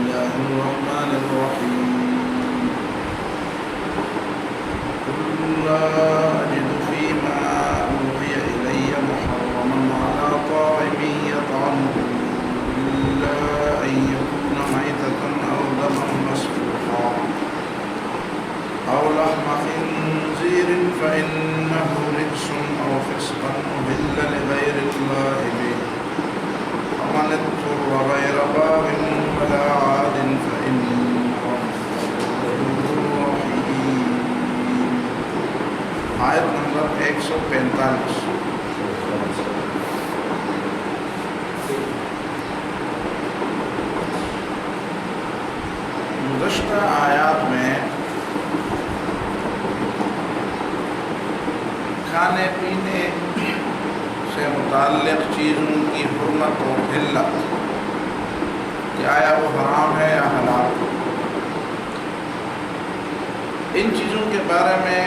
الله الرحمن الرحيم قل لا أجد فيما أوحي إلي محرما على طاعم يطعمه إلا أن يكون ميتة أو دما مسفوحا أو لحم خنزير فإنه رجس أو فسقا أهل لغير الله به ومن اضطر غير باغ ولا عاد فإن ربك غفور رحيم. آیت نمبر 145. گزشتہ آیات میں کھانے پینے سے متعلق چیزوں کی حرمت اور حلت، کہ آیا وہ حرام ہے یا حلال. ان چیزوں کے بارے میں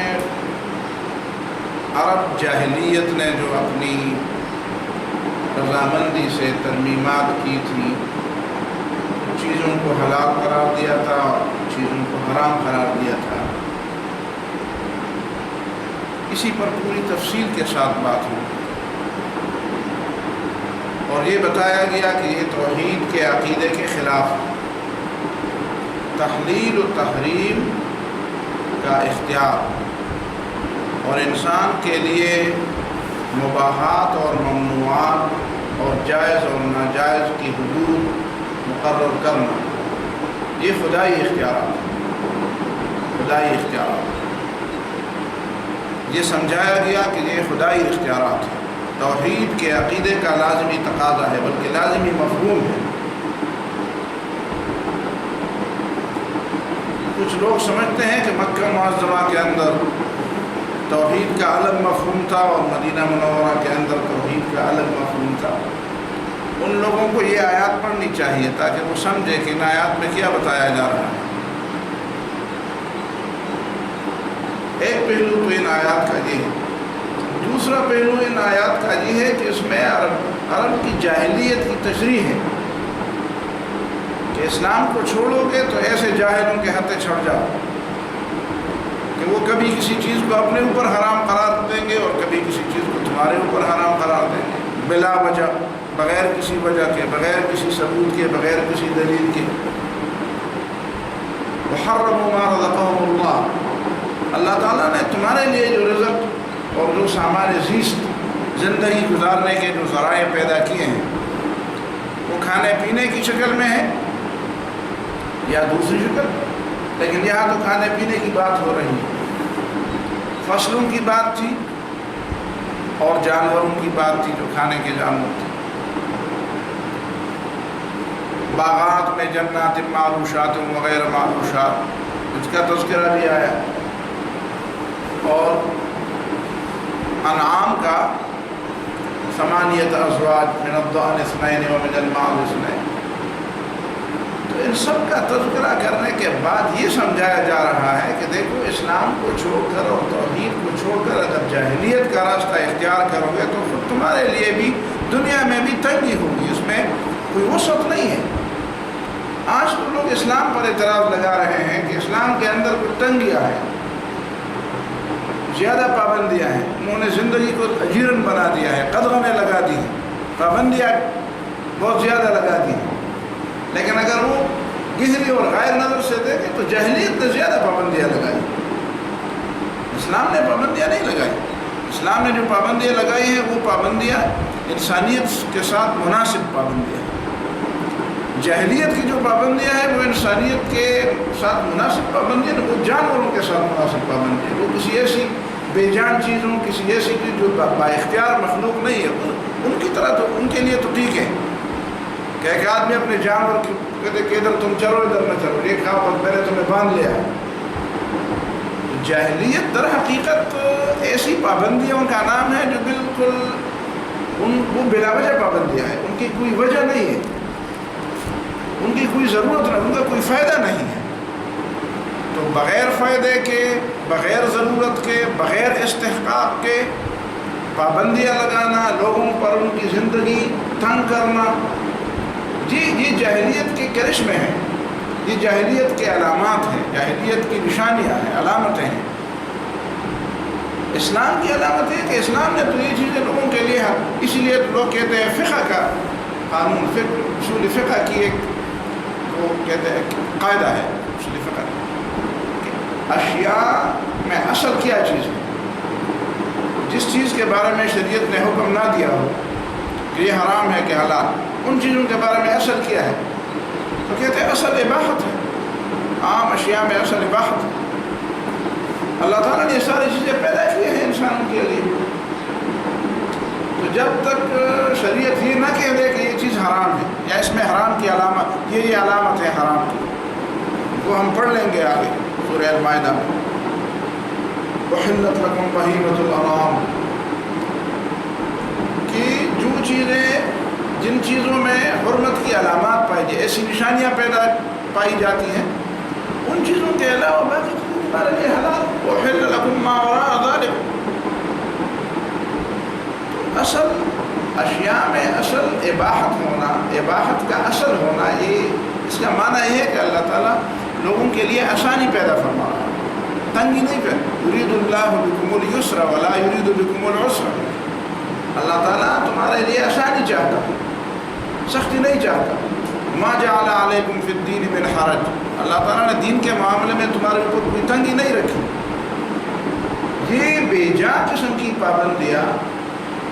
عرب جاہلیت نے جو اپنی رضامندی سے ترمیمات کی تھیں، چیزوں کو حلال قرار دیا تھا، چیزوں کو حرام قرار دیا تھا. اسی پر پوری تفصیل کے ساتھ بات ہوئی اور یہ بتایا گیا کہ یہ توحید کے عقیدے کے خلاف ہے. تحلیل و تحریم کا اختیار اور انسان کے لیے مباحات اور ممنوعات اور جائز اور ناجائز کی حدود مقرر کرنا، یہ خدائی اختیارات. یہ سمجھایا گیا کہ یہ خدائی اختیارات ہیں. توحید کے عقیدے کا لازمی تقاضا ہے، بلکہ لازمی مفہوم ہے. کچھ لوگ سمجھتے ہیں کہ مکہ معظمہ کے اندر توحید کا الگ مفہوم تھا اور مدینہ منورہ کے اندر توحید کا الگ مفہوم تھا. ان لوگوں کو یہ آیات پڑھنی چاہیے تاکہ وہ سمجھے کہ ان آیات میں کیا بتایا جا رہا ہے. ایک پہلو تو ان آیات کا یہ ہے. دوسرا پہلو ان آیات کا یہ ہے کہ اس میں عرب کی جاہلیت کی تشریح ہے کہ اسلام کو چھوڑو گے تو ایسے جاہلوں کے ہاتھے چھڑ جاؤ کہ وہ کبھی کسی چیز کو اپنے اوپر حرام قرار دیں گے اور کبھی کسی چیز کو تمہارے اوپر حرام قرار دیں گے، بلا وجہ، بغیر کسی وجہ کے، بغیر کسی ثبوت کے، بغیر کسی دلیل کے. وحرموا ما رزقهم اللہ، اللہ تعالیٰ نے تمہارے لیے جو رزق اور جو سامان زیست، زندگی گزارنے کے جو ذرائع پیدا کیے ہیں، وہ کھانے پینے کی شکل میں ہے یا دوسری شکل، لیکن یہاں تو کھانے پینے کی بات ہو رہی ہے. فصلوں کی بات تھی اور جانوروں کی بات تھی جو کھانے کے جانور تھے. باغات میں جنات معروشات وغیرہ معروشات، اس کا تذکرہ بھی آیا. اور انعام کا 8 ازواج من الضأن 2 ومن المعز 2. تو ان سب کا تذکرہ کرنے کے بعد یہ سمجھایا جا رہا ہے کہ دیکھو، اسلام کو چھوڑ کر اور توحید کو چھوڑ کر اگر جاہلیت کا راستہ اختیار کرو گے تو پھر تمہارے لیے بھی دنیا میں بھی تنگی ہوگی، اس میں کوئی وسعت نہیں ہے. آج تو لوگ اسلام پر اعتراض لگا رہے ہیں کہ اسلام کے اندر کوئی تنگیاں ہیں، زیادہ پابندیاں ہیں، انہوں نے زندگی کو اجیرن بنا دیا ہے، قدغنیں لگا دی ہیں، پابندیاں بہت زیادہ لگا دی ہیں. لیکن اگر وہ گہری اور غیر نظر سے دیکھیں تو جاہلیت نے زیادہ پابندیاں لگائی. اسلام نے پابندیاں نہیں لگائی. اسلام نے جو پابندیاں لگائی ہیں وہ پابندیاں انسانیت کے ساتھ مناسب پابندیاں ہیں. جاہلیت کی جو پابندیاں ہیں وہ انسانیت کے ساتھ مناسب پابندیاں، وہ جانوروں کے ساتھ مناسب پابندیاں. وہ کسی ایسی بے جان چیزوں، کسی ایسی چیز جو با اختیار مخلوق نہیں ہے، ان کی طرح تو ان کے لیے تو ٹھیک ہے کہ ایک آدمی اپنے جانور کی کہتے کہ ادھر تم چلو ادھر نہ چلو، یہ کھاؤ اور میں نے تمہیں باندھ لیا. جاہلیت در حقیقت ایسی پابندیوں کا نام ہے جو بالکل وہ بلا وجہ پابندیاں ہیں، ان کی کوئی وجہ نہیں ہے، ان کی کوئی ضرورت نہیں، ان کا کوئی فائدہ نہیں ہے. تو بغیر فائدے کے، بغیر ضرورت کے، بغیر استحقاق کے پابندیاں لگانا، لوگوں پر ان کی زندگی تنگ کرنا، یہ جاہلیت کے کرشمے ہیں. یہ جاہلیت کے علامات ہیں، جاہلیت کی نشانیاں ہیں، علامتیں ہیں۔ اسلام کی علامت ہے کہ اسلام نے تو یہ چیزیں لوگوں کے لیے، اسی لیے لوگ کہتے ہیں فقہ کا قانون، فقہ اصول فقہ کی ایک وہ کہتے ہیں قاعدہ ہے اصول فقہ کہ اشیاء میں اصل کیا چیز ہے، جس چیز کے بارے میں شریعت نے حکم نہ دیا ہو کہ یہ حرام ہے کہ حلال، ان چیزوں کے بارے میں اصل کیا ہے تو کہتے ہیں اصل اباحت ہے، عام اشیاء میں اصل اباحت ہے۔ اللہ تعالیٰ نے یہ ساری چیزیں پیدا کی ہیں انسانوں کے لیے، تو جب تک شریعت یہ نہ کہہ دے کہ یہ چیز حرام ہے یا اس میں حرام کی علامت، یہ علامت ہے حرام کی، وہ ہم پڑھ لیں گے آگے سورہ المائدہ میں، وَحِلَّتْ لَكُمْ بَهِيمَةُ الْأَنْعَامِ، کہ جو چیزیں جن چیزوں میں حرمت کی علامات پائی جائے، ایسی نشانیاں پیدا پائی جاتی ہیں، ان چیزوں کے علاوہ باقی چیزوں کے بارے میں حلال، وَحِلَّ لَكُمْ مَا وَرَاءَ ذَلِكَ۔ اصل اشیاء میں اصل اباحت ہونا، اباحت کا اصل ہونا، یہ اس کا معنی یہ ہے کہ اللہ تعالیٰ لوگوں کے لیے آسانی پیدا فرما رہا ہے، تنگی نہیں کر، یرید اللہ بکم اليسر ولا یرید بکم العسر، اللہ تعالیٰ تمہارے لیے آسانی چاہتا ہے، سختی نہیں چاہتا۔ ما جعل علیکم فی الدین من حرج، اللہ تعالیٰ نے دین کے معاملے میں تمہارے اوپر کوئی تنگی نہیں رکھی۔ یہ بے جا قسم کی پابندیاں،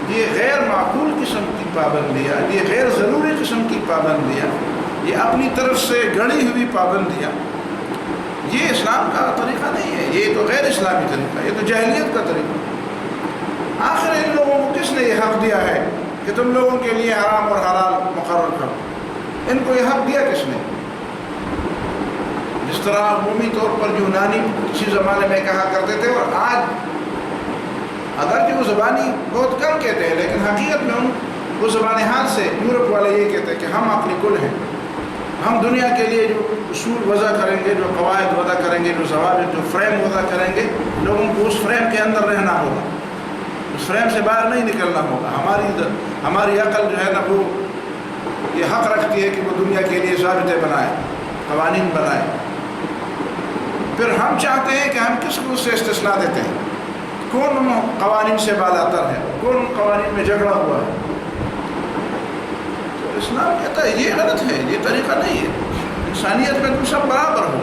یہ غیر معقول قسم کی پابندیاں، یہ غیر ضروری قسم کی پابندیاں، یہ اپنی طرف سے گڑھی ہوئی پابندیاں، یہ اسلام کا طریقہ نہیں ہے، یہ تو غیر اسلامی طریقہ ہے، یہ تو جاہلیت کا طریقہ ہے۔ آخر ان لوگوں کو کس نے یہ حق دیا ہے کہ تم لوگوں کے لیے حرام اور حلال مقرر کرو؟ ان کو یہ حق دیا کس نے؟ جس طرح عمومی طور پر یونانی کسی زمانے میں کہا کرتے تھے، اور آج اگرچہ وہ زبانی بہت کم کہتے ہیں لیکن حقیقت میں وہ زبان حال سے یورپ والے یہ کہتے ہیں کہ ہم عقل کل ہیں، ہم دنیا کے لیے جو اصول وضع کریں گے، جو قواعد وضع کریں گے، جو ضوابط، جو فریم وضع کریں گے، لوگوں کو اس فریم کے اندر رہنا ہوگا، اس فریم سے باہر نہیں نکلنا ہوگا۔ ہماری عقل جو ہے نا وہ یہ حق رکھتی ہے کہ وہ دنیا کے لیے ضابطے بنائے، قوانین بنائے۔ پھر ہم چاہتے ہیں کہ ہم کس کو اس سے استثناء دیتے ہیں، کون ان قوانین سے بالاتر ہے، کون ان قوانین میں جھگڑا ہوا ہے۔ تو اسلام کہتا ہے یہ غلط ہے، یہ طریقہ نہیں ہے، انسانیت میں تم سب برابر ہو۔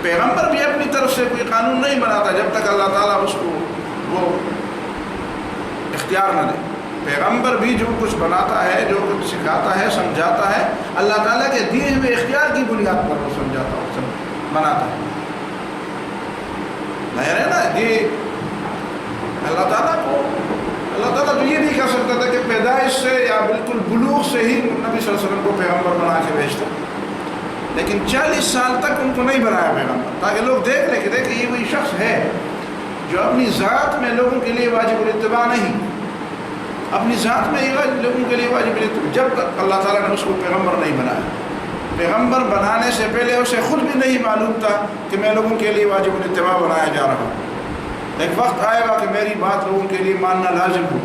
پیغمبر بھی اپنی طرف سے کوئی قانون نہیں بناتا جب تک اللہ تعالیٰ اس کو وہ اختیار نہ دے۔ پیغمبر بھی جو کچھ بناتا ہے، جو کچھ سکھاتا ہے، سمجھاتا ہے، اللہ تعالیٰ کے دیے ہوئے اختیار کی بنیاد پر وہ سمجھاتا ہے، بناتا ہے۔ ظاہر ہے نا، یہ اللہ تعالیٰ تو یہ نہیں کہہ سکتا تھا کہ پیدائش سے یا بالکل بلوغ سے ہی نبی صلی اللہ علیہ وسلم کو پیغمبر بنا کے بھیجتا، لیکن 40 سال تک ان کو نہیں بنایا پیغمبر، تاکہ لوگ دیکھ لیں کہ یہ وہی شخص ہے جو اپنی ذات میں لوگوں کے لیے واجب الاتباع نہیں، اپنی ذات میں لوگوں کے لیے واجب الاتباع، جب تک اللہ تعالیٰ نے اس کو پیغمبر نہیں بنایا۔ پیغمبر بنانے سے پہلے اسے خود بھی نہیں معلوم تھا کہ میں لوگوں کے لیے واجب الاتباع بنایا جا رہا ہوں۔ ایک وقت آئے گا کہ میری بات لوگوں کے لیے ماننا لازم ہو،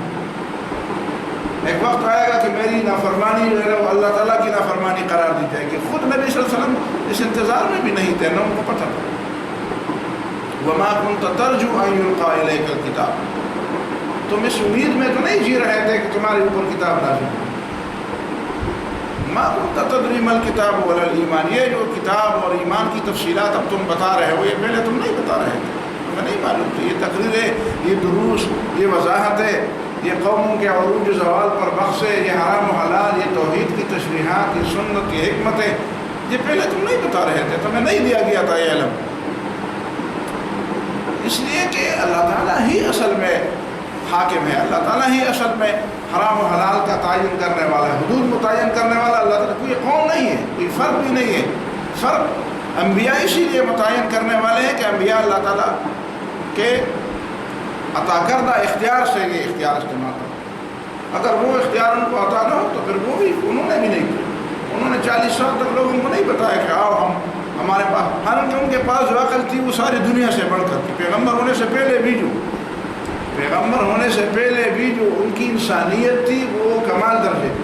ایک وقت آئے گا کہ میری نافرمانی جو ہے وہ اللہ تعالیٰ کی نافرمانی قرار دی جائے گی۔ خود نبی صلی اللہ علیہ وسلم اس انتظار میں بھی نہیں تھے، نہ ان کو پتہ تھا۔ وَمَا كُنْتَ تَرْجُو أَن يُلْقَىٰ إِلَيْكَ الْكِتَابُ، تم اس امید میں تو نہیں جی رہے تھے کہ تمہارے اوپر کتاب نازل ہو۔ مَا كُنْتَ تَدْرِي مَا الْكِتَابُ وَلَا الْإِيمَانُ، یہ جو کتاب اور ایمان کی تفصیلات اب تم بتا رہے ہو، یہ پہلے تم نہیں بتا رہے تھے، تمہیں نہیں معلوم تھی۔ یہ تقریریں، یہ دروس، یہ وضاحتیں، یہ قوموں کے عروج و زوال پر بحثیں، یہ حرام و حلال، یہ توحید کی تشریحات، یہ سنت، یہ حکمتیں، یہ پہلے تم نہیں بتا رہے تھے، تمہیں نہیں دیا گیا تھا یہ علم۔ اس لیے کہ اللہ تعالیٰ ہی اصل میں حاکم ہے، اللہ تعالیٰ ہی اصل میں حرام و حلال کا تعین کرنے والا ہے، حدود متعین کرنے والا اللہ تعالیٰ، کوئی قوم نہیں ہے، کوئی فرق بھی نہیں ہے۔ فرق انبیاء اسی لیے متعین کرنے والے ہیں کہ انبیاء اللہ تعالیٰ کے عطا کردہ اختیار سے یہ اختیار استعمال کرتے، اگر وہ اختیار ان کو عطا نہ ہو تو پھر وہ بھی انہوں نے بھی نہیں کیا۔ انہوں نے 40 سال تک لوگوں کو نہیں بتایا کہ آؤ ہمارے پاس، حالانکہ ان کے پاس جو عقل تھی وہ ساری دنیا سے بڑھ کر تھی۔ پیغمبر ہونے سے پہلے بھی جو ان کی انسانیت تھی وہ کمال درجے کی،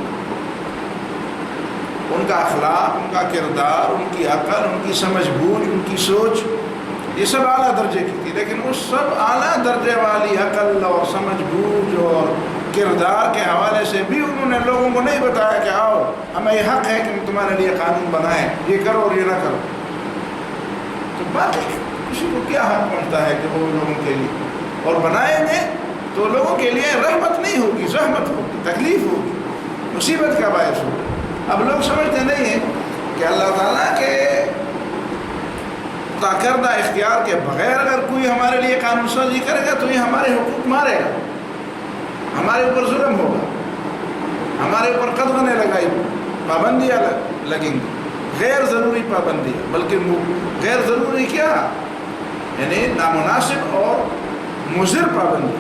ان کا اخلاق، ان کا کردار، ان کی عقل، ان کی سمجھ بوجھ، ان کی سوچ، یہ سب اعلیٰ درجے کی تھی، لیکن اس سب اعلیٰ درجے والی عقل اور سمجھ بوجھ اور کردار کے حوالے سے بھی انہوں نے لوگوں کو نہیں بتایا کہ آؤ ہمیں یہ حق ہے کہ ہم تمہارے لیے قانون بنائیں، یہ کرو اور یہ نہ کرو۔ تو باقی کسی کو کیا حق پہنچتا ہے کہ وہ لوگوں کے لیے، اور بنائیں گے تو لوگوں کے لیے رحمت نہیں ہوگی، زحمت ہوگی، تکلیف ہوگی، مصیبت کا باعث ہوگا۔ اب لوگ سمجھتے نہیں ہیں کہ اللہ تعالیٰ کے کردہ اختیار کے بغیر اگر کوئی ہمارے لیے قانون سازی کرے گا تو یہ ہمارے حقوق مارے گا، ہمارے اوپر ظلم ہوگا، ہمارے اوپر قدغنیں لگائی، پابندیاں لگیں گی، غیر ضروری پابندیاں، بلکہ غیر ضروری کیا یعنی نامناسب اور مضر پابندی،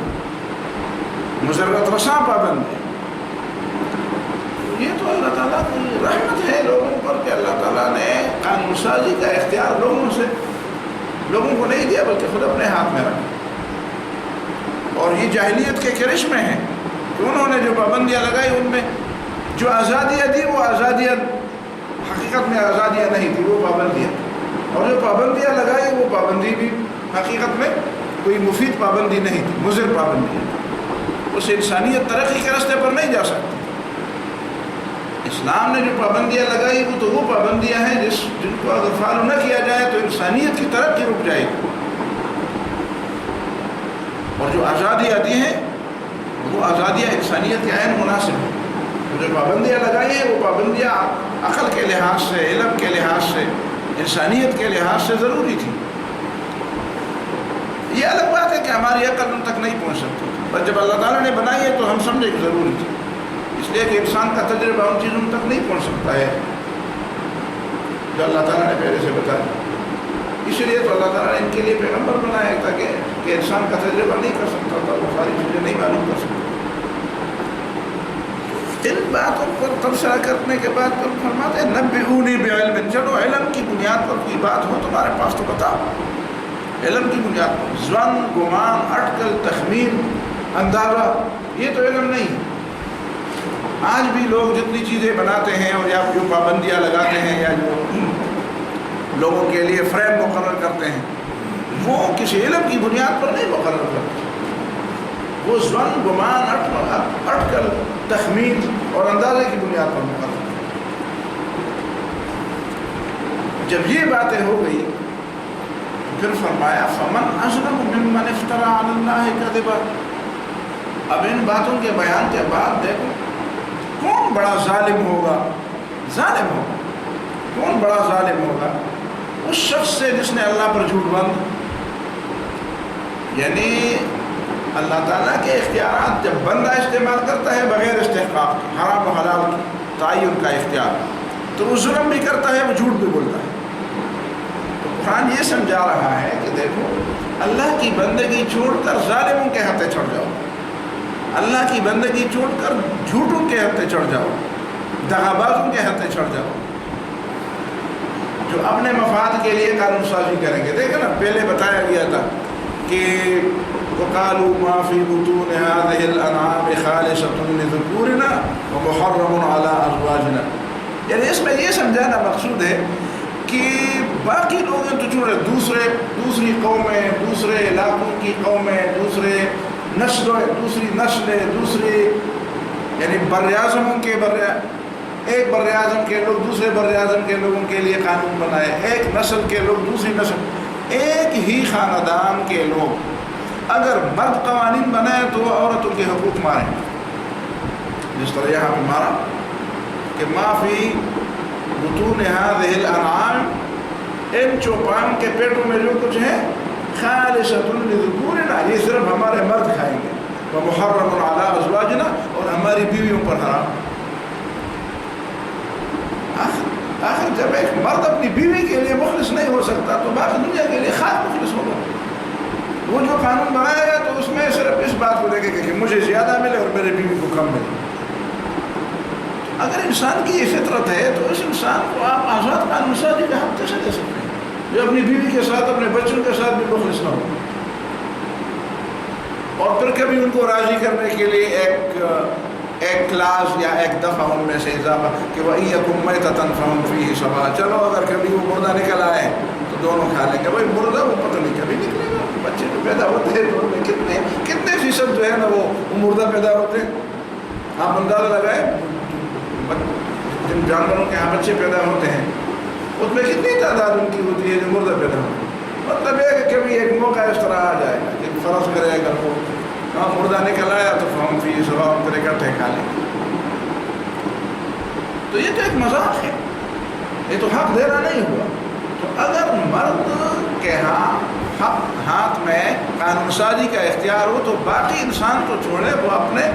مضرت رساں پابندی۔ یہ تو اللہ تعالیٰ کی رحمت ہے لوگوں پر کہ اللہ تعالیٰ نے قانون سازی کا اختیار لوگوں کو نہیں دیا بلکہ خود اپنے ہاتھ میں رکھا۔ اور یہ جاہلیت کے کرشمے ہیں کہ انہوں نے جو پابندیاں لگائی ان میں جو آزادیاں دی وہ آزادیاں حقیقت میں آزادیاں نہیں تھی، وہ پابندیاں، اور جو پابندیاں لگائی وہ پابندی بھی حقیقت میں کوئی مفید پابندی نہیں تھی، مضر پابندی۔ اس انسانیت ترقی کے راستے پر نہیں جا سکتی۔ اسلام نے جو پابندیاں لگائی وہ پابندیاں ہیں جن کو اگر فالو نہ کیا جائے تو انسانیت کی ترقی رک جائے گی، اور جو آزادیاں دی ہیں وہ آزادیاں انسانیت کے عین مناسب ہیں۔ جو پابندیاں لگائی ہیں وہ پابندیاں عقل کے لحاظ سے، علم کے لحاظ سے، انسانیت کے لحاظ سے ضروری تھی۔ یہ الگ بات ہے کہ ہماری عقل ان تک نہیں پہنچ سکتی، پر جب اللہ تعالیٰ نے بنائی ہے تو ہم سمجھے کہ ضروری تھی، اس لیے کہ انسان کا تجربہ ان چیزوں تک نہیں پہنچ سکتا ہے جو اللہ تعالیٰ نے پہلے سے بتا دیا۔ اس لیے تو اللہ تعالیٰ نے ان کے لیے پیغمبر بنایا تاکہ کہ انسان کا تجربہ نہیں کر سکتا تھا، وہ ساری چیزیں نہیں معلوم کر سکتا۔ ان باتوں پر تبصرہ کرنے کے بعد تو فرماتے ہیں نبئونی بعلم، چلو علم کی بنیاد پر کوئی بات ہو تمہارے پاس تو بتاؤ۔ علم کی بنیاد پر ظن، گمان، اٹکل، تخمین، اندازہ، یہ تو علم نہیں۔ آج بھی لوگ جتنی چیزیں بناتے ہیں اور یا جو پابندیاں لگاتے ہیں یا جو لوگوں کے لیے فریم مقرر کرتے ہیں وہ کسی علم کی بنیاد پر نہیں مقرر کرتے، وہ ظن، گمان، اٹکل، تخمین اور اندازے کی بنیاد پر مقرر کرتے۔ جب یہ باتیں ہو گئی پھر فرمایا فمن اظلم ممن افترى علی اللہ کذبا۔ اب ان باتوں کے بیان کے بعد دیکھو کون بڑا ظالم ہوگا، کون بڑا ظالم ہوگا اس شخص سے جس نے اللہ پر جھوٹ باندھا۔ یعنی اللہ تعالیٰ کے اختیارات جب بندہ استعمال کرتا ہے بغیر استحقاق کے، حرام و حلال کی تعین کا اختیار، تو وہ ظلم بھی کرتا ہے، وہ جھوٹ بھی بولتا ہے۔ تو قرآن یہ سمجھا رہا ہے کہ دیکھو اللہ کی بندگی چھوڑ کر ظالموں کے ہاتھے چڑھ جاؤ، اللہ کی بندگی چھوڑ کر جھوٹوں کے ہاتھے چڑھ جاؤ، دغابازوں کے ہاتھے چڑھ جاؤ جو اپنے مفاد کے لیے قانون سازی کریں گے۔ دیکھیں نا پہلے بتایا گیا تھا کہ وَقَالُوا مَا فِي بُطُونِ هَٰذِهِ الْأَنْعَامِ خَالِصَةٌ لِذُكُورِنَا وَمُحَرَّمٌ عَلَىٰ أَزْوَاجِنَا۔ یعنی اس میں یہ سمجھانا مقصود ہے کہ باقی لوگ تو چھوڑے، دوسری قومیں، دوسرے علاقوں کی قومیں، دوسری نسلیں، دوسری یعنی براعظموں کے ایک براعظم کے لوگ دوسرے براعظم کے لوگوں کے لیے قانون بنائے، ایک نسل کے لوگ دوسری نسل، ایک ہی خاندان کے لوگ اگر مرد قوانین بنائے تو عورتوں کے حقوق ماریں، جس طرح یہاں پہ مارا کہ ما فی بطون هذه الانعام، ان چوپان کے پیٹوں میں جو کچھ ہے خالصۃ لذکورنا، یہ صرف ہمارے مرد کھائیں گے، ومحرم علی ازواجنا، اور ہماری بیویوں پر حرام۔ آخر جب ایک مرد اپنی بیوی کے لیے مخلص نہیں ہو سکتا تو باقی دنیا کے لیے خاص مخلص ہوگا۔ وہ جو قانون بنائے گا تو اس میں صرف اس بات کو دیکھے گا کہ مجھے زیادہ ملے اور میرے بیوی کو کم ملے۔ اگر انسان کی یہ فطرت ہے تو اس انسان کو آپ آزاد قانون سازی کا حق کیسے دے سکتے ہیں جو اپنی بیوی کے ساتھ، اپنے بچوں کے ساتھ بھی مخلص نہ ہو، اور پھر کبھی ان کو راضی کرنے کے لیے ایک ایک کلاس یا ایک دفعہ ان میں سے اضافہ کہ وَإِن يَكُن مَيْتَةً فَهُمْ فِيهِ سَوَاءٌ، چلو اگر کبھی وہ مردہ نکل آئے تو دونوں کھا لیں گے. بھائی مردہ وہ پتہ نہیں کبھی نکلے گا، بچے جو پیدا ہوتے ہیں ان میں کتنے فیصد جو ہے نا وہ مردہ پیدا ہوتے ہیں. آپ اندازہ لگائیں جن جانوروں کے یہاں بچے پیدا ہوتے ہیں اس میں کتنی تعداد ان کی ہوتی ہے جو مردہ پیدا ہوتے ہیں. مطلب ہے کہ کبھی ایک موقع اس طرح آ جائے گا کہ فرض کرے گا وہ مردہ نکل آیا تو فہم فی سوا پھر اکٹھے کھا لیں. تو یہ تو ایک مذاق ہے، یہ تو حق دینا نہیں ہوا. تو اگر مرد کے ہاتھ میں قانون سازی کا اختیار ہو تو باقی انسان تو چھوڑے، وہ اپنے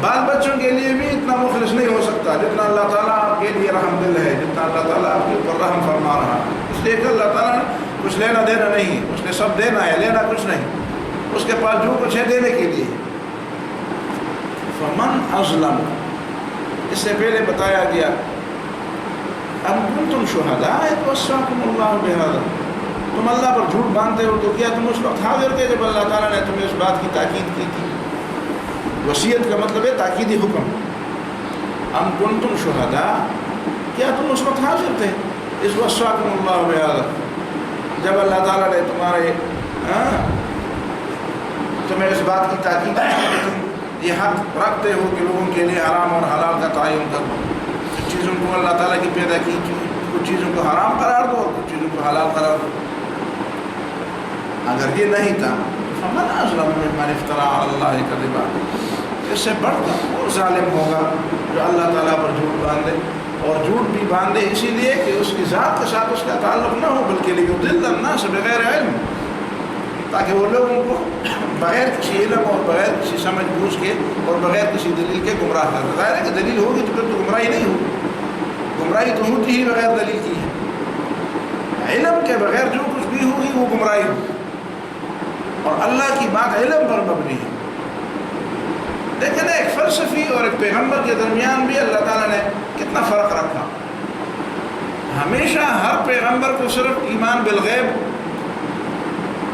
بال بچوں کے لیے بھی اتنا مخلص نہیں ہو سکتا جتنا اللہ تعالیٰ آپ کے لیے رحم دل ہے، جتنا اللہ تعالیٰ آپ کے اوپر رحم فرما رہا ہے. اس لیے کہ اللہ تعالیٰ نے کچھ لینا دینا نہیں ہے، اس نے سب دینا ہے، لینا کچھ نہیں. اس کے پاس جو کچھ ہے دینے کے لیے. فمن اظلم، اس سے پہلے بتایا گیا ام کنتم شہداء اذ وصاکم اللہ بہذا، تم اللہ پر جھوٹ باندھتے ہو تو کیا تم اس وقت حاضر تھے جب اللہ تعالیٰ نے تمہیں اس بات کی تاکید کی تھی. وصیت کا مطلب ہے تاکیدی حکم. ام کنتم شہداء، کیا تم اس وقت حاضر تھے اذ وصاکم اللہ بہذا، جب اللہ تعالیٰ نے تمہیں اس بات کی تاکید کی کہ تم یہ حق رکھتے ہو کہ لوگوں کے لیے حرام اور حلال کا تعین کرو. کچھ چیزوں کو اللہ تعالیٰ کی پیدا کی، کچھ چیزوں کو حرام قرار دو اور کچھ چیزوں کو حلال قرار دو. اگر یہ نہیں تھا فمن اظلم ممن افترى علی اللہ کذبا، اس سے بڑھ کر وہ ظالم ہوگا جو اللہ تعالیٰ پر جھوٹ باندھے، اور جھوٹ بھی باندھے اسی لیے کہ اس کی ذات کے ساتھ اس کا تعلق نہ ہو، بلکہ لیضل الناس بغیر علم، تاکہ وہ لوگوں کو بغیر کسی علم اور بغیر کسی سمجھ بوجھ کے اور بغیر کسی دلیل کے گمراہ کر. ظاہر ہے کہ دلیل ہوگی تو پھر تو گمراہی نہیں ہوگی، گمراہی تو ہوتی ہی بغیر دلیل کی ہے. علم کے بغیر جو کچھ بھی ہوگی وہ گمراہی ہوگی، اور اللہ کی بات علم پر مبنی ہے. لیکن ایک فلسفی اور ایک پیغمبر کے درمیان بھی اللہ تعالیٰ نے کتنا فرق رکھا. ہمیشہ ہر پیغمبر کو صرف ایمان بالغیب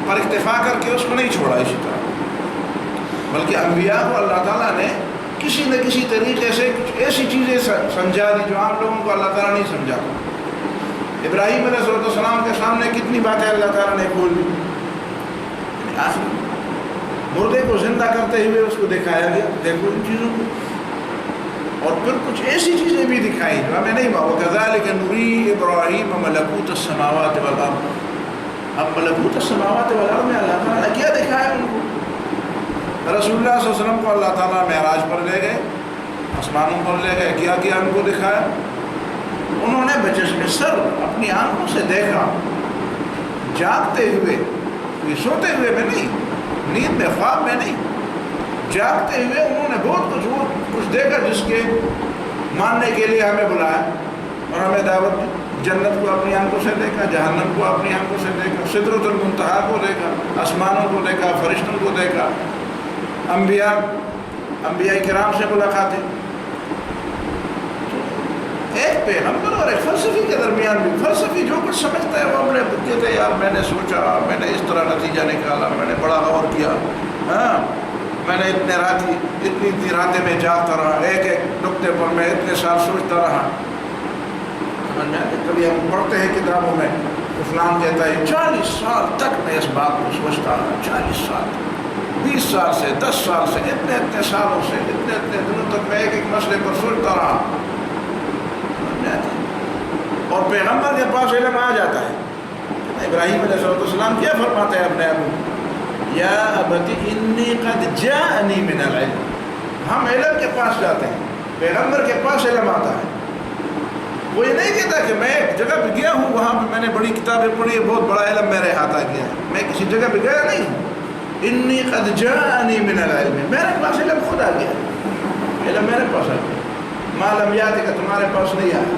پر اکتفا کر کے اس کو نہیں چھوڑا اسی طرح، بلکہ انبیاء کو اللہ تعالیٰ نے کسی نہ کسی طریقے سے کچھ ایسی چیزیں سمجھا دی جو عام لوگوں کو اللہ تعالیٰ نہیں سمجھا. ابراہیم علیہ السلام کے سامنے کتنی باتیں اللہ تعالیٰ نے کھول دی. مردے کو زندہ کرتے ہوئے اس کو دکھایا گیا، دیکھو ان چیزوں کو، اور پھر کچھ ایسی چیزیں بھی دکھائی جو ہمیں نہیں معلوم. وَكَذَلِكَ نُرِي إِبْرَاهِيمَ مَلَكُوتَ السَّمَاوَاتِ وَالْأَرْضِ. اب ملکوت السماوات والارض میں اللہ تعالیٰ نے کیا دکھایا ان کو. رسول اللہ صلی اللہ علیہ وسلم کو اللہ تعالیٰ معراج پر لے گئے، آسمانوں پر لے گئے، کیا کیا ان کو دکھایا. انہوں نے بچشم سر اپنی آنکھوں سے دیکھا، جاگتے ہوئے، کوئی سوتے ہوئے میں نہیں، نیند میں خواب میں نہیں، جاگتے ہوئے انہوں نے بہت کچھ دیکھا جس کے ماننے کے لیے ہمیں بلایا اور ہمیں دعوت دی. جنت کو اپنی آنکھوں سے دیکھا، جہنم کو اپنی آنکھوں سے دیکھا، سدرۃ المنتہا کو دیکھا، آسمانوں کو دیکھا، فرشتوں کو دیکھا، انبیاء کرام سے ملاقاتیں. ایک پیغمبر اور ایک فلسفی کے درمیان بھی، فلسفی جو کچھ سمجھتا ہے وہ اپنے بچے تھے، یار میں نے سوچا، میں نے اس طرح نتیجہ نکالا، میں نے بڑا غور کیا، میں نے اتنی راتیں میں جاگتا رہا، ایک نقطے پر میں اتنے سال سوچتا رہا. کبھی ہم پڑھتے ہیں کتابوں میں فلان کہتا ہے 40 سال تک میں اس بات کو سوچتا رہا، 40 سال، 20 سال سے، 10 سال سے، اتنے سالوں سے، اتنے دنوں تک میں ایک مسئلے پر سوچتا رہا. اور پیغمبر کے پاس علم آ جاتا ہے. ابراہیم علیہ السلام کیا فرماتے ہیں اپنے ابو، یا ابت انی قد جاءنی من العلم. ہم علم کے پاس جاتے ہیں، پیغمبر کے پاس علم آتا ہے. وہ یہ نہیں کہتا کہ میں ایک جگہ پہ گیا ہوں، وہاں پہ میں نے بڑی کتابیں پڑھی ہے، بہت بڑا علم میرے ہاتھ آ گیا ہے، میں کسی جگہ پہ گیا نہیں ہوں. انی قد جاءنی من العلم، میرے پاس علم خود آ گیا، علم میرے پاس آ گیا. ما لم یاتی کہ تمہارے پاس نہیں آیا،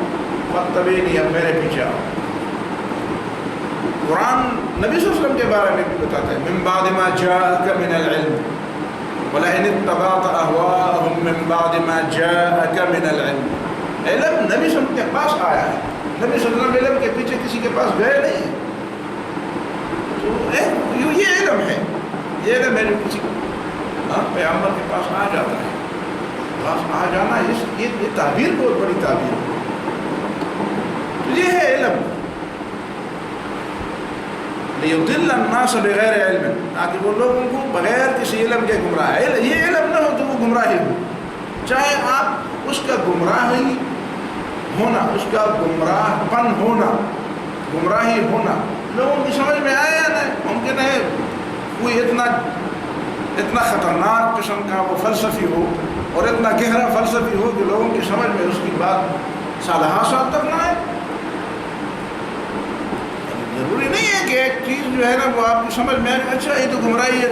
فاتبعنی، اب میرے پیچھے آؤ. قرآن نبی صلی اللہ علیہ وسلم کے بارے میں بھی بتاتا ہے، من بعد ما جاءک من العلم ولئن اتبعت اهواءهم من بعد ما جاءک من العلم. علم نبی صلی اللہ علیہ وسلم کے پاس آیا ہے، نبی صلی اللہ علیہ وسلم علم کے پیچھے کسی کے پاس گئے نہیں. تو یہ علم ہے، یہ علم ہے جو کسی پیغمبر کے پاس آ جاتا ہے. پاس آ جانا، یہ تعبیر بہت بڑی تعبیر ہے. تو یہ ہے علم، لیضل الناس بغیر علم، تاکہ وہ لوگوں کو بغیر کسی علم کے گمراہ. یہ علم نہ ہو تو وہ گمراہی ہو. چاہے آپ اس کا گمراہی ہونا، اس کا گمراہ پن ہونا، گمراہی ہونا لوگوں کی سمجھ میں آیا یا نہیں. ممکن ہے کوئی اتنا خطرناک قسم کا وہ فلسفی ہو اور اتنا گہرا فلسفی ہو کہ لوگوں کی سمجھ میں اس کی بات سالہ سال تک نہ آئے. ضروری نہیں ہے کہ ایک چیز جو ہے نا وہ آپ کی سمجھ میں آئے اچھا یہ تو گمراہی ہے.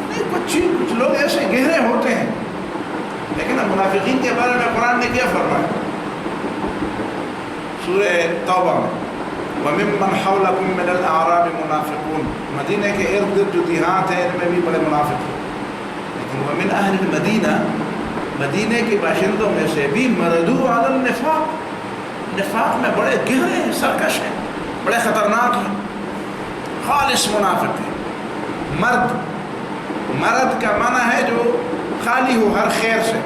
نہیں، کچھ لوگ ایسے گہرے ہوتے ہیں. لیکن اب منافقین کے بارے میں قرآن نے کیا فرمایا سورہ توبہ میں، وَمِمَّنْ حَوْلَكُم مِّنَ الْأَعْرَابِ مُنَافِقُونَ، مدینہ کے ارد گرد جو دیہات ہیں ان میں بھی بڑے منافق ہیں. لیکن وَمِنْ أَهْلِ الْمَدِينَةِ، مدینہ کے باشندوں میں سے بھی مَرَدُوا عَلَى النِّفَاقِ، نفاق میں بڑے گہرے ہیں، سرکش ہیں، بڑے خطرناک ہیں. خالص منافق ہیں. مرد کا معنی ہے جو خالی ہو ہر خیر سے.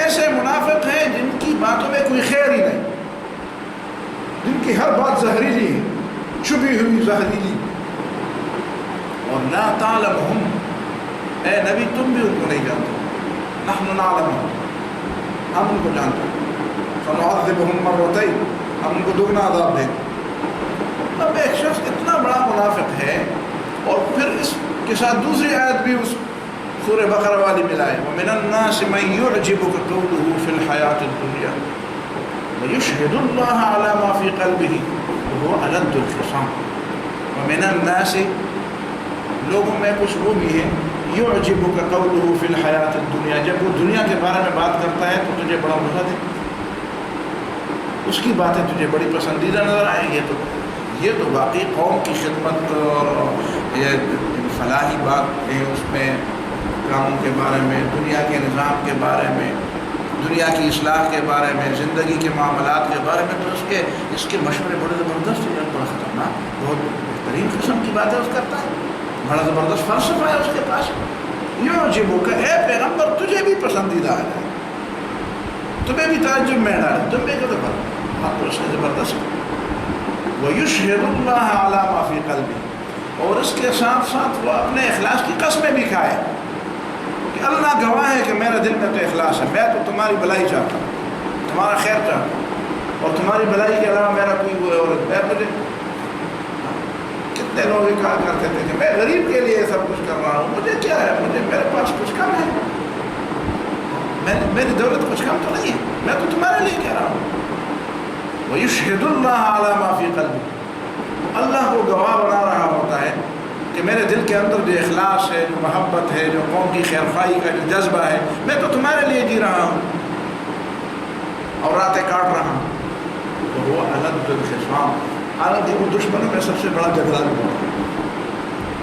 ایسے منافق ہیں جن کی باتوں میں کوئی خیر ہی نہیں، جن کی ہر بات زہریلی ہے، چھپی ہوئی زہریلی. اور لا تعلمہم، اے نبی تم بھی ان کو نہیں جانتے. نحن نعلمہم، ہم ان کو جانتے ہیں. فنعذبہم مرتین، ہم ان کو دگنا عذاب دیں. اب ایک شخص اتنا بڑا منافق ہے اور پھر اس کے ساتھ دوسری آیت بھی اس سورہ بقرہ والی ملائے، وَمِنَ النَّاسِ مَن يُعْجِبُكَ قَوْلُهُ فِي الْحَيَاةِ الدُّنْيَا وَيُشْهِدُ اللَّهَ عَلَى مَا فِي قَلْبِهِ وَهُوَ أَلَدُّ الْخِصَامِ. وَمِنَ النَّاسِ، لوگوں میں کچھ وہ بھی ہیں، يُعْجِبُكَ قَوْلُهُ فِي الْحَيَاةِ الدُّنْيا، جب وہ دنیا کے بارے میں بات کرتا ہے تو تجھے بڑا مزہ دے، اس کی باتیں تجھے بڑی پسندیدہ نظر آئیں. یہ تو واقعی قوم کی خدمت اور یہ فلاحی بات ہے، اس میں کاموں کے بارے میں، دنیا کے نظام کے بارے میں، دنیا کی اصلاح کے بارے میں، زندگی کے معاملات کے بارے میں، تو اس کے مشورے بڑے زبردست ہیں، بڑا خطرناک، بہت بہترین قسم کی باتیں اس کرتا ہے، بڑا زبردست فلسفہ ہے اس کے پاس. یوں جبو کہ اے پیغمبر تجھے بھی پسندیدہ آ جائے، تمہیں بھی تعجب میں ڈالے، تم بھی کہتے پر بات تو اس نے زبردست. وَيُشْهِدُ اللَّهَ عَلَى مَا فِي قَلْبِهِ، اور اس کے ساتھ ساتھ وہ اپنے اخلاص کی قسمیں بھی کھائے کہ اللہ گواہ ہے کہ میرے دل میں تو اخلاص ہے، میں تو تمہاری بھلائی چاہتا ہوں، تمہارا خیر چاہتا ہوں، اور تمہاری بھلائی کے علاوہ میرا کوئی وہ عورت ہے. مجھے کتنے لوگ کہا کرتے تھے کہ میں غریب کے لیے سب کچھ کر رہا ہوں، مجھے کیا ہے، میرے پاس کچھ کم ہے، میری دولت کچھ کم تو نہیں ہے، میں تو تمہارے لیے کہہ رہا ہوں. وَيُشْهِدُ اللَّهَ عَلَى مَا فِي قَلْبِهِ، اللہ کو گواہ بنا رہا ہوتا ہے کہ میرے دل کے اندر جو اخلاص ہے، جو محبت ہے، جو قوم کی خیر خواہی کا جو جذبہ ہے، میں تو تمہارے لیے جی رہا ہوں اور راتیں کاٹ رہا ہوں. تو وہ أَلَدُّ الْخِصَامِ، حالانکہ وہ دشمنوں میں سب سے بڑا جھگڑا بھی ہوتا ہے.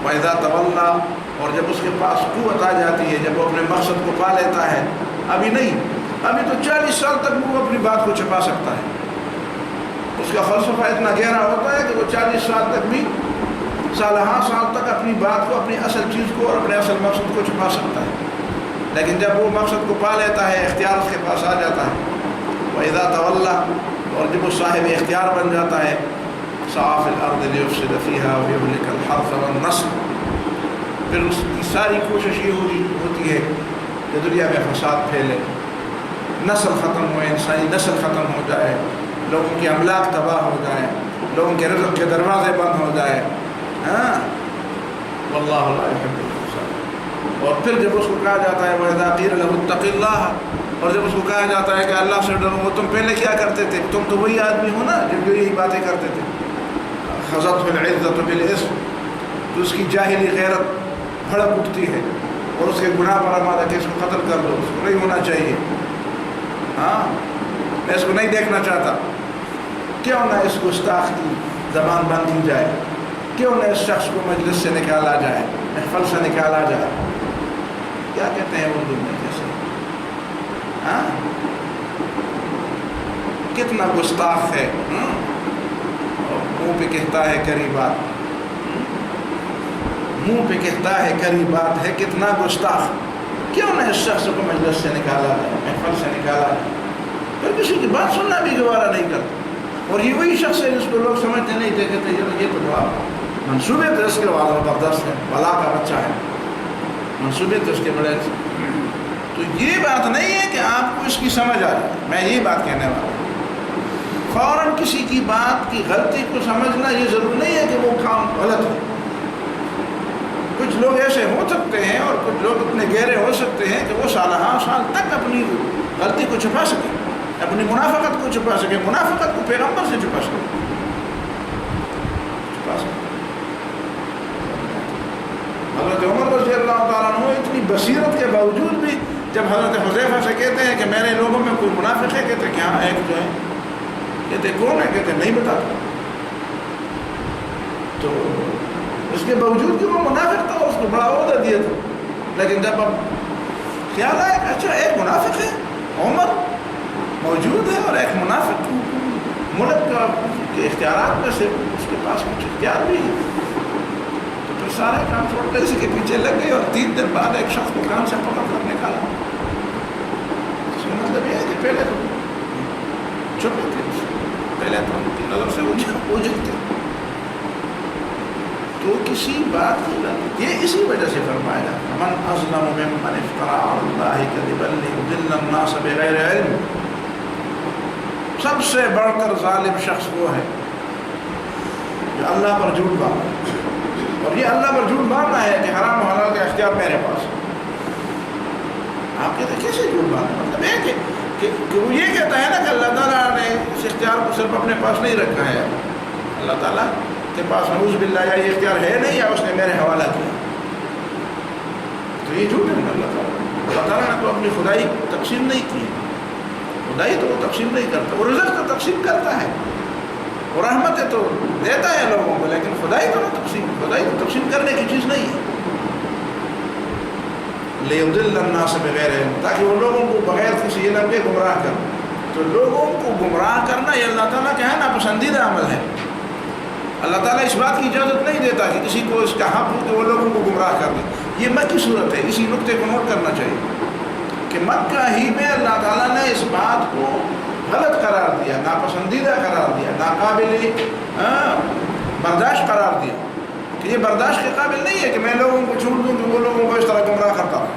وَإِذَا تَوَلَّى، اور جب اس کے پاس قوت آ جاتی ہے، جب وہ اپنے مقصد کو پا لیتا ہے، ابھی نہیں، ابھی تو 40 سال تک وہ اپنی بات کو چھپا سکتا ہے. اس کا فلسفہ اتنا گہرا ہوتا ہے کہ وہ 40 سال تک بھی، سال تک اپنی بات کو، اپنی اصل چیز کو اور اپنے اصل مقصد کو چھپا سکتا ہے. لیکن جب وہ مقصد کو پا لیتا ہے، اختیار اس کے پاس آ جاتا ہے، وَإِذَا تَوَلَّى، اور جب وہ صاحب اختیار بن جاتا ہے، سَعَىٰ فِي الْأَرْضِ لِيُفْسِدَ فِيهَا وَيُهْلِكَ الْحَرْثَ وَالنَّسْلَ، پھر اس کی ساری کوشش یہ ہوتی ہے کہ دنیا میں فساد پھیلے، نسل ختم ہو، انسانی نسل ختم ہو جائے، لوگوں کی املاک تباہ ہو جائے، لوگوں کے رزق کے دروازے بند ہو جائے. ہاں، واللہ لا يحب الفساد. اور پھر جب اس کو کہا جاتا ہے وَإِذَا قِيلَ لَهُ اتَّقِ اللَّهَ، اور جب اس کو کہا جاتا ہے کہ اللہ سے ڈرو، تم پہلے کیا کرتے تھے، تم تو وہی آدمی ہو نا جب جو یہی باتیں کرتے تھے. خَذَتْهُ الْعِزَّةُ بِالْإِثْمِ، تو اس کی جاہلی غیرت بھڑک اٹھتی ہے اور اس کے گناہ پر ہمارا کہ اس کو قتل کر دو، اس کو نہیں ہونا چاہیے. ہاں، میں اس کو نہیں دیکھنا چاہتا. کیوں نہ اس گستاخ کی زبان بند کی جائے، کیوں نہ اس شخص کو مجلس سے نکالا جائے، محفل سے نکالا جائے. کیا کہتے ہیں اردو میں جیسے، ہاں، کتنا گستاخ ہے، منہ پہ کہتا ہے کری بات، منہ پہ کہتا ہے کری بات ہے، کتنا گستاخ. کیوں نہ اس شخص کو مجلس سے نکالا جائے، محفل سے نکالا جائے؟ پھر کسی کی بات سننا بھی گوارا نہیں کرتا. اور یہ وہی شخص ہے جس کو لوگ سمجھتے نہیں تھے، کہتے یہ تو بڑا منصوبے تھے اس کے بعد زبردست ہے، بلا کا بچہ ہے، منصوبے تھے اس کے بڑے. تو یہ بات نہیں ہے کہ آپ کو اس کی سمجھ آ جائے. میں یہ بات کہنے والا ہوں، فوراً کسی کی بات کی غلطی کو سمجھنا یہ ضروری نہیں ہے کہ وہ کام غلط ہے. کچھ لوگ ایسے ہو سکتے ہیں اور کچھ لوگ اتنے گہرے ہو سکتے ہیں کہ وہ سالہ سال تک اپنی غلطی کو چھپا سکے، اپنی منافقت کو چھپا سکے، منافقت کو پیغمبر سے چھپا سکے. حضرت عمر رضی اللہ تعالیٰ عنہ اتنی بصیرت کے باوجود بھی جب حضرت حذیفہ سے کہتے ہیں کہ میرے لوگوں میں کوئی منافق ہے، کہتے ہیں کہ ہاں ایک جو ہے. کہتے کون ہے؟ کہتے نہیں بتاتا. تو اس کے باوجود کہ وہ منافق تھا اس کو بڑا عہدہ دیا تھا. لیکن جب اب خیال آیا کہ اچھا ایک منافق ہے، عمر موجود ہے اور ایک منافق ملک کا کے اختیارات میں سے اس کے پاس کچھ اختیار بھی ہے، تو پھر سارے کام چھوڑ کر اسی کے پیچھے لگ گئے. اور 3 دن بعد ایک شخص کو کام سے پکڑ کر نکالا. اس کا مطلب یہ ہے کہ پہلے تو چھپے تھے، پہلے تو ان کی نظر سے اوجھل تھے. تو کسی بات کی غلط یہ اسی وجہ سے فرمایا من اظلم ممن افترى على الله كذبا ليضل الناس بغیر علم. سب سے بڑھ کر ظالم شخص وہ ہے جو اللہ پر جھوٹ باندھتا. اور یہ اللہ پر جھوٹ باندھنا ہے کہ حرام و حلال کا اختیار میرے پاس ہے. آپ کہتے ہیں کیسے جھوٹ باندھنا؟ مطلب ہے کہ وہ یہ کہتا ہے نا کہ اللہ تعالیٰ نے اس اختیار کو صرف اپنے پاس نہیں رکھا ہے. اللہ تعالیٰ کے پاس نعوذ باللہ یا یہ اختیار ہے نہیں، یا اس نے میرے حوالہ کیا. تو یہ جھوٹ ہے. اللہ تعالیٰ نے تو اپنی خدائی تقسیم نہیں کی. خدائی تو وہ تقسیم نہیں کرتا. وہ رزق تو تقسیم کرتا ہے، اور رحمتیں تو دیتا ہے لوگوں کو، لیکن خدائی تو تقسیم کرنے کی چیز نہیں ہے. لیضل الناس بغیر علم، تاکہ وہ لوگوں کو بغیر کسی علم کے گمراہ کر. تو لوگوں کو گمراہ کرنا یہ اللہ تعالیٰ کا ہے ناپسندیدہ عمل ہے. اللہ تعالیٰ اس بات کی اجازت نہیں دیتا کہ کسی کو اس کا حق ہو کہ وہ لوگوں کو گمراہ کر دے. یہ مکی صورت ہے. اسی نقطے کو نوٹ کرنا چاہیے کہ مکہ ہی میں اللہ تعالیٰ نے اس بات کو غلط قرار دیا، ناپسندیدہ قرار دیا، ناقابل برداشت قرار دیا کہ یہ برداشت کے قابل نہیں ہے کہ میں لوگوں کو چھوڑ دوں کہ وہ لوگوں کو اس طرح گمراہ کرتا ہوں.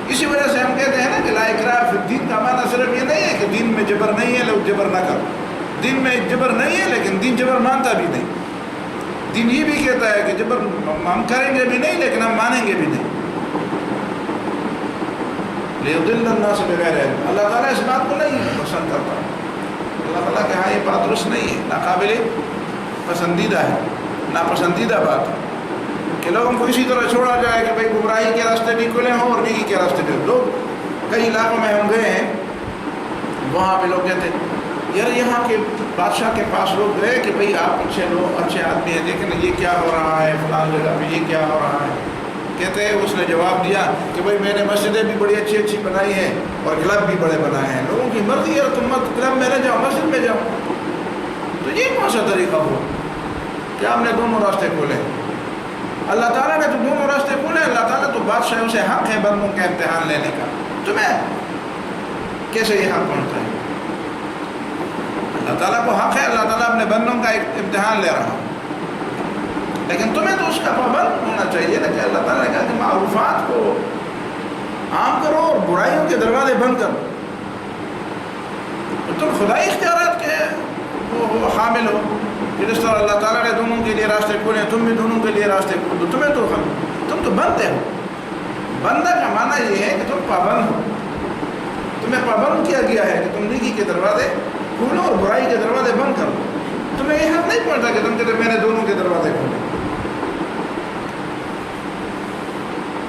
اسی وجہ سے ہم کہتے ہیں نا کہ لا اکراہ فی الدین کا معنی صرف یہ نہیں ہے کہ دین میں جبر نہیں ہے، لوگ جبر نہ کرو. دین میں جبر نہیں ہے، لیکن دین جبر مانتا بھی نہیں. دین یہ بھی کہتا ہے کہ جبر ہم کریں گے بھی نہیں لیکن ہم مانیں گے بھی نہیں. لیضل الناس بغیر علم، اللہ تعالیٰ اس بات کو نہیں پسند کرتا. اللہ تعالیٰ کہ ہاں یہ بات درست نہیں ہے، ناقابل پسندیدہ ہے، ناپسندیدہ بات ہے کہ لوگوں کو اسی طرح چھوڑا جائے کہ بھائی گمراہی کے راستے بھی کھلے ہوں اور نیکی کے راستے بھی. لوگ کئی علاقوں میں ہم گئے ہیں، وہاں پہ لوگ کہتے ہیں یار یہاں کے بادشاہ کے پاس لوگ گئے کہ بھئی آپ اچھے لوگ اچھے آدمی ہیں، دیکھیں نا یہ کیا ہو رہا ہے فلاں جگہ پہ، یہ کیا ہو رہا ہے. کہتے ہیں اس نے جواب دیا کہ بھئی میں نے مسجدیں بھی بڑی اچھی اچھی بنائی ہیں اور کلب بھی بڑے بنائے ہیں. لوگوں کی مرضی ہے، تم مت کلب میں نہ جاؤ، مسجد میں جاؤ. تو یہ کون سا طریقہ ہوا کہ آپ نے دونوں راستے کھولے؟ اللہ تعالیٰ نے تو دونوں راستے کھولے. اللہ تعالیٰ تو بادشاہوں سے حق ہے بندوں کے امتحان لینے کا. تمہیں کیسے یہ حق پہنچتا ہے؟ اللہ تعالیٰ کو حق ہے، اللہ تعالیٰ اپنے بندوں کا ایک امتحان لے رہا، لیکن تمہیں تو اس کا پابند ہونا چاہیے نا کہ اللہ تعالیٰ نے کہا کہ معروفات کو عام کرو اور برائیوں کے دروازے بند کرو. تم خدائی اختیارات کے وہ حامل ہو کہ جس طرح اللہ تعالیٰ نے دونوں کے لیے راستے کھولے، تم بھی دونوں کے لیے راستے کھول دو. تم تو بندے ہو. بندہ کا معنی یہ ہے کہ تم پابند ہو. تمہیں پابند کیا گیا ہے کہ تم نیکی کے دروازے کھولو اور برائی کے دروازے بند کرو. تمہیں یہ حق نہیں پڑتا کہ تم کہتے میں نے دونوں کے دروازے کھولے.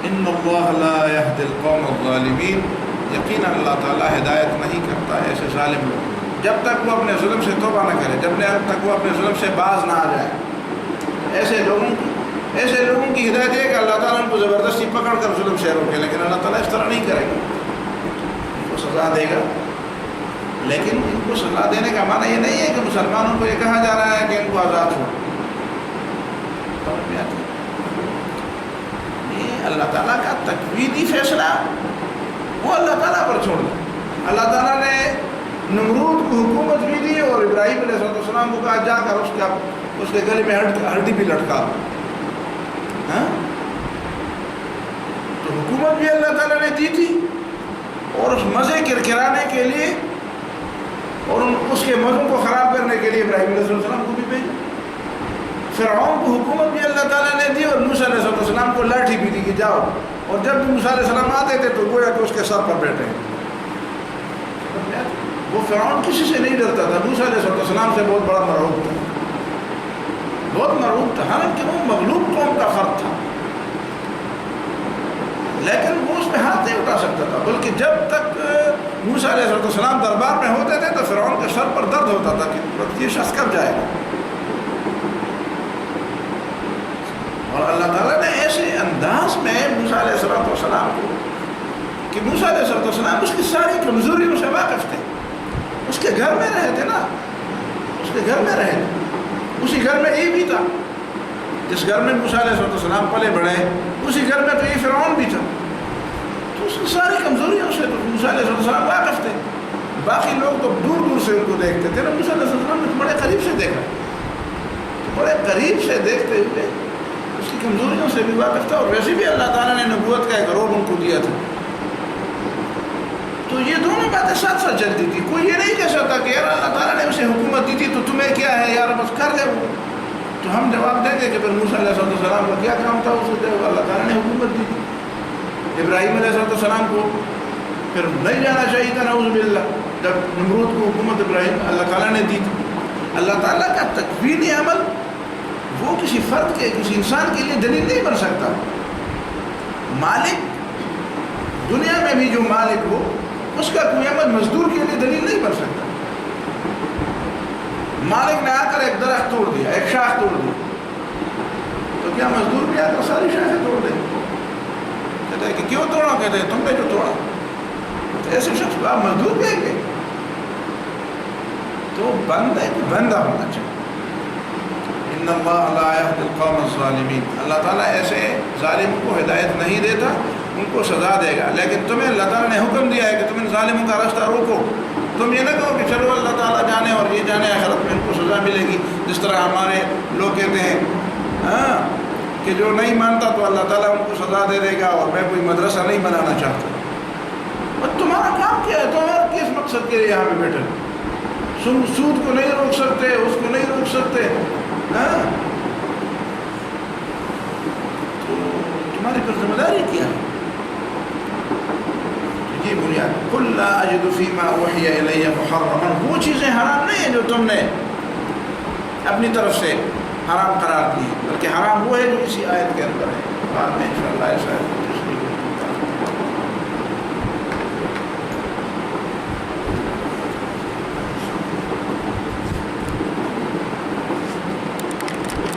ان اللہ لا یہدی القوم الظالمین، یقینا اللہ تعالیٰ ہدایت نہیں کرتا ایسے ظالم لوگ. جب تک وہ اپنے ظلم سے توبہ نہ کرے، جب تک وہ اپنے ظلم سے باز نہ آ جائے، ایسے لوگوں کی ہدایت ہے کہ اللہ تعالیٰ ان کو زبردستی پکڑ کر ظلم سے روکے. لیکن اللہ تعالیٰ اس طرح نہیں کرے گا، ان کو سزا دے گا. لیکن ان کو سزا دینے کا معنی یہ نہیں ہے کہ مسلمانوں کو یہ کہا جا رہا ہے کہ ان کو آزاد چھوڑو. یہ اللہ تعالیٰ کا تکوینی فیصلہ وہ اللہ تعالیٰ پر چھوڑ دیں. اللہ تعالیٰ نے نمرود کو حکومت بھی دی اور ابراہیم علیہ السلام کو کہا جا کر اس کے گلے میں ہڈی بھی لٹکا. ہاں تو حکومت بھی اللہ تعالیٰ نے دی تھی اور اس مزے کرکرانے کے لیے اور اس کے مزوں کو خراب کرنے کے لیے ابراہیم علیہ السلام کو بھی بھیجا. فرعون کو حکومت بھی اللہ تعالیٰ نے دی اور موسیٰ علیہ السلام کو لاٹھی بھی دی کہ جاؤ. اور جب بھی موسیٰ علیہ السلام آتے تھے تو گویا کہ اس کے سر پر بیٹھے. وہ فرعون کسی سے نہیں ڈرتا تھا. موسیٰ علیہ السلام سے بہت بڑا مرعوب تھا, بہت مرعوب تھا. حالانکہ وہ مغلوب قوم کا فرد تھا لیکن وہ اس پہ ہاتھ نہیں اٹھا سکتا تھا. بلکہ جب تک موسیٰ علیہ السلام دربار میں ہوتے تھے تو فرعون کے سر پر درد ہوتا تھا کہ یہ شخص کب جائے گا. اور اللہ تعالیٰ نے ایسے انداز میں موسیٰ علیہ السلام کو کہ موسیٰ علیہ السلام اس کی ساری کمزوریوں سے واقف تھے. اس کے گھر میں رہے تھے نا, اس کے گھر میں رہے تھے. اسی گھر میں یہ بھی تھا جس گھر میں موسیٰ علیہ السلام پلے بڑھے, اسی گھر میں تو یہ فرعون بھی تھا. تو اس کی ساری کمزوریوں سے تو موسیٰ علیہ السلام واقف تھے. باقی لوگ تو دور دور سے ان کو دیکھتے تھے نا. موسیٰ علیہ السلام نے بڑے قریب سے دیکھا, بڑے قریب سے دیکھتے ہوئے اس کی کمزوریوں سے بھی واقف تھا. اور ویسے بھی اللہ تعالیٰ نے نبوت کا ایک روب ان کو دیا تھا. تو یہ دونوں باتیں ساتھ ساتھ چلتی تھی. کوئی یہ نہیں کہہ سکتا کہ یار اللہ تعالیٰ نے اسے حکومت دی تھی تو تمہیں کیا ہے یار بس کر دے وہ. تو ہم جواب دیں گے کہ پھر موسیٰ علیہ السلام کا کیا کام تھا, اسے اللہ تعالیٰ نے حکومت دی تھی. ابراہیم علیہ السلام کو پھر نہیں جانا چاہیے تھا نعوذ باللہ, جب نمرود کو حکومت ابراہیم اللہ تعالیٰ نے دی تھی. اللہ تعالیٰ کا تکوینی عمل وہ کسی فرد کے, کسی انسان کے لیے دلیل نہیں بن سکتا. مالک دنیا میں بھی جو مالک ہو اس کا کوئی عمل مزدور کے لیے دلیل نہیں بن سکتا. مالک نے آ کر ایک درخت توڑ دیا, ایک شاخ توڑ دی, تو کیا مزدور بھی آ کر ساری شاخیں توڑ دیں؟ کہتے ہیں کہ کیوں توڑا؟ کہتے ہیں تم نے جو توڑا. تو ایسے شخص کو آپ مزدور دیں گے؟ تو بندہ بندہ ہونا چاہیے. ان اللہ لا یہدی القوم الظالمین, اللہ تعالیٰ ایسے ظالم کو ہدایت نہیں دیتا, ان کو سزا دے گا. لیکن تمہیں اللہ تعالیٰ نے حکم دیا ہے کہ تم ان ظالموں کا راستہ روکو. تم یہ نہ کہو کہ چلو اللہ تعالیٰ جانے اور یہ جانے آخرت میں ان کو سزا ملے گی. جس طرح ہمارے لوگ کہتے ہیں ہاں کہ جو نہیں مانتا تو اللہ تعالیٰ ان کو سزا دے دے گا اور میں کوئی مدرسہ نہیں بنانا چاہتا. اور تمہارا کام کیا ہے؟ تمہارا کس مقصد کے لیے یہاں پہ بیٹھے؟ سود کو نہیں روک سکتے, اس کو نہیں روک سکتے. ہاں تو تمہاری پر ذمہ داری کیا ہے؟ یہ بنیاد قل لا اجد فیما اوحی الی محرما, وہ چیزیں حرام نہیں ہیں جو تم نے اپنی طرف سے حرام قرار دی, بلکہ حرام وہ ہے جو اسی آیت کے اندر ہے. بعد میں انشاءاللہ ایسا ہے.